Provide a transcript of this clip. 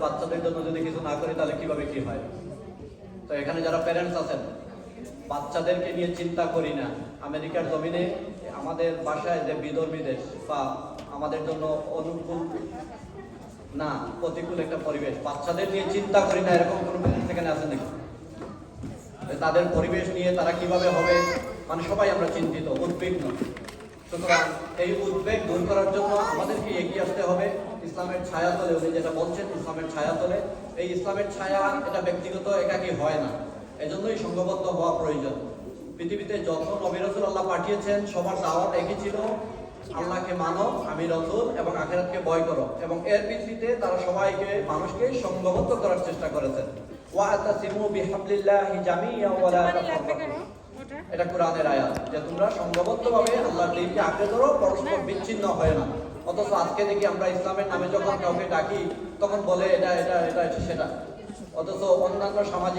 বাচ্চাদের জন্য যদি কিছু না করি তাহলে কিভাবে কি হয়। তো এখানে যারা প্যারেন্টস আছেন, বাচ্চাদেরকে নিয়ে চিন্তা করি না। আমেরিকার জমিনে আমাদের বাসায় যে বিধর্মী দেশ বা আমাদের জন্য অনুকূল না, প্রতিকূল একটা পরিবেশ, বাচ্চাদের নিয়ে চিন্তা করি না, এরকম কোনো সেখানে আছে নাকি? তাদের পরিবেশ নিয়ে তারা কিভাবে হবে, মানে সবাই আমরা চিন্তিত, উদ্বিগ্ন। সুতরাং এই উদ্বেগ দূর করার জন্য আমাদেরকে এগিয়ে আসতে হবে ইসলামের ছায়া তলে। উনি যেটা বলছেন, ইসলামের ছায়া তলে, এই ইসলামের ছায়া এটা ব্যক্তিগত একাকী হয় না, এজন্যই সংঘবদ্ধ হওয়া প্রয়োজন। পৃথিবীতে যত নবী রাসূল আল্লাহ পাঠিয়েছেন সবার দাওয়াত একই ছিল, আল্লাহকে মানো, আমি রাসূল এবং আখিরাতকে ভয় করো। এবং এর ভিত্তিতে তারা সবাইকে, মানুষকে সংঘবদ্ধ করার চেষ্টা করেছেন। ওয়াতাসিমু বিহাবলিল্লাহি জামিআন ওয়া লা তাফাররাকু, এটা কোরআনের আয়াত, যে তোমরা সংঘবদ্ধভাবে আল্লাহর দ্বীনকে আঁকড়ে ধরো, পরস্পর বিচ্ছিন্ন হয় না। অথচ আজকে দেখি আমরা ইসলামের নামে যখন কাউকে ডাকি তখন বলে এটা এটা এটা সেটা, অথচ অন্যান্য সামাজিক